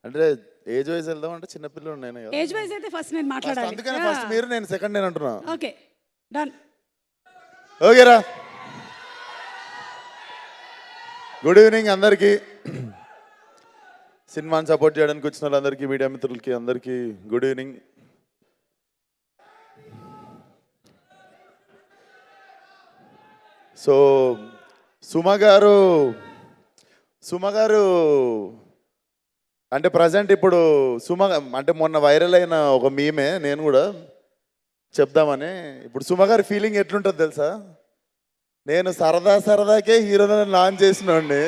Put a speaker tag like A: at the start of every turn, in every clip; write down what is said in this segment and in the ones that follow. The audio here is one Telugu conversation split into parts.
A: అంటే ఏజ్ వైజ్ వెళ్దాం అంటే చిన్నపిల్లలు నేను కదా.
B: ఏజ్ వైజ్ అయితే ఫస్ట్ నేను మాట్లాడాలి.
A: అందుకని ఫస్ట్ మీరు, నేను సెకండ్ నేను అంటున్నా.
B: Okay done.
A: ఓకేరా. గుడ్ ఈవినింగ్ అందరికీ. సినిమాని సపోర్ట్ చేయడానికి వచ్చిన వాళ్ళందరికీ, మీడియా మిత్రులకి అందరికీ గుడ్ ఈవినింగ్. సో సుమ గారు అంటే ప్రజెంట్ ఇప్పుడు సుమ అంటే మొన్న వైరల్ అయిన ఒక మీమే, నేను కూడా చెప్దామని. ఇప్పుడు సుమ గారి ఫీలింగ్ ఎట్లుంటుంది తెలుసా? నేను సరదాకే హీరోని లాంచ్ చేసినోడిని,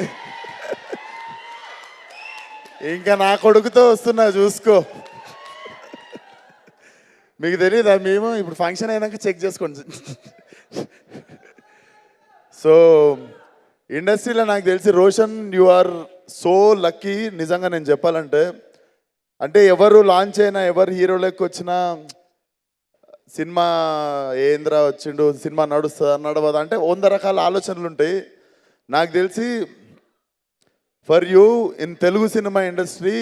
A: ఇంకా నా కొడుకుతో వస్తున్నా చూసుకో. మీకు తెలియదా? మేము ఇప్పుడు ఫంక్షన్ అయినాక చెక్ చేసుకోండి. సో ఇండస్ట్రీలో నాకు తెలిసి Roshan, you are so lucky. నిజంగా నేను చెప్పాలంటే, అంటే ఎవరు లాంచ్ అయినా, ఎవరు హీరోలోకి వచ్చినా సినిమా ఏంద్రా వచ్చిండు, సినిమా నడుస్తుందా నడవదా అంటే 100 రకాల ఆలోచనలు ఉంటాయి. నాకు తెలిసి for you in Telugu cinema industry,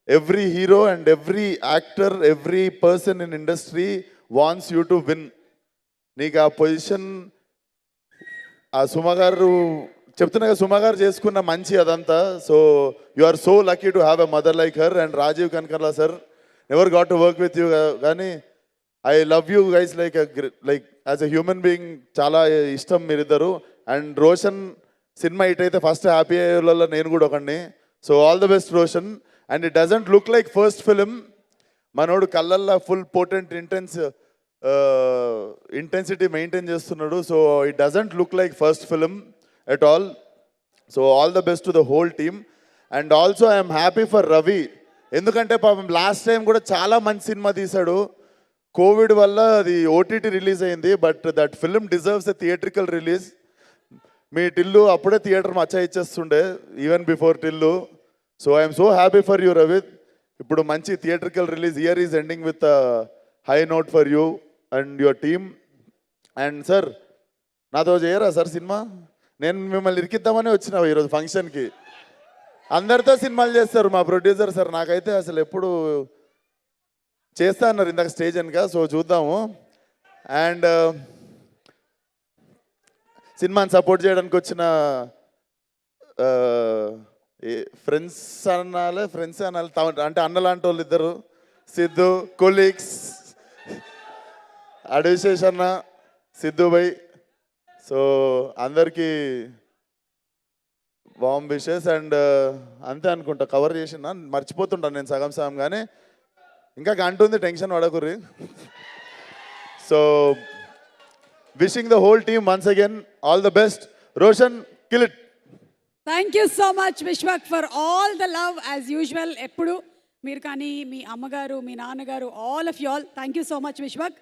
A: every hero and every actor, every person in industry wants you to win. నీకు ఆ పొజిషన్ ఆ సుమ గారు చెప్తున్నా కదా, సుమ గారు చేసుకున్న మంచి అదంతా. So you are so lucky to have a mother like her. And Rajeev Kanakala sir, never got to work with you. కానీ I love you guys like as a human being. చాలా ఇష్టం మీరిద్దరు. అండ్ రోషన్ సినిమా హిట్ అయితే ఫస్ట్ హ్యాపీ అయ్యేలో నేను కూడా ఒకడిని. So all the best Roshan. And it doesn't look like first film. మనోడు కళ్ళల్లో ఫుల్ పోటెంట్ ఇంటెన్సిటీ మెయింటైన్ చేస్తున్నాడు. So it doesn't look like first film at all. So all the best to the whole team. And also I'm happy for Ravi. ఎందుకంటే పాపం లాస్ట్ టైం కూడా చాలా మంచి సినిమా తీశాడు. కోవిడ్ వల్ల అది ఓటీటీ రిలీజ్ అయింది. But that film deserves a theatrical release. మీ టిల్లు అప్పుడే థియేటర్ మచ్చా ఇచ్చేస్తుండే, even before Tillu. So I'm so happy for you Ravi. ఇప్పుడు మంచి theatrical release. Year is ending with high note for you and your team. And sir, నాతో చేయరా సార్ సినిమా? నేను మిమ్మల్ని ఇరికిద్దామని వచ్చిన ఈరోజు ఫంక్షన్కి. అందరితో సినిమాలు చేస్తారు మా ప్రొడ్యూసర్ సార్. నాకైతే అసలు ఎప్పుడు చేస్తా అన్నారు ఇందాక స్టేజ్ వెనుక. సో చూద్దాము. అండ్ సినిమాని సపోర్ట్ చేయడానికి వచ్చిన ఫ్రెండ్స్ అనాలి అంటే అన్నలాంటి వాళ్ళు ఇద్దరు, సిద్ధు కొలీగ్స్, అడివిశేష్ అన్న, సిద్ధు భాయ్. సో అందరికీ వామ్ విషెస్. అండ్ అంతే అనుకుంటా, కవర్ చేసిన మర్చిపోతుంటాను నేను సగం కానీ ఇంకా గంట ఉంది, టెన్షన్ పడకుర్రి. So wishing the whole team once again all the best. Roshan, kill it.
B: Thank you so much Vishwak for all the love as usual. ఎప్పుడు మీరు కానీ, మీ అమ్మగారు, మీ నాన్నగారు, all of you all, thank you so much Vishwak.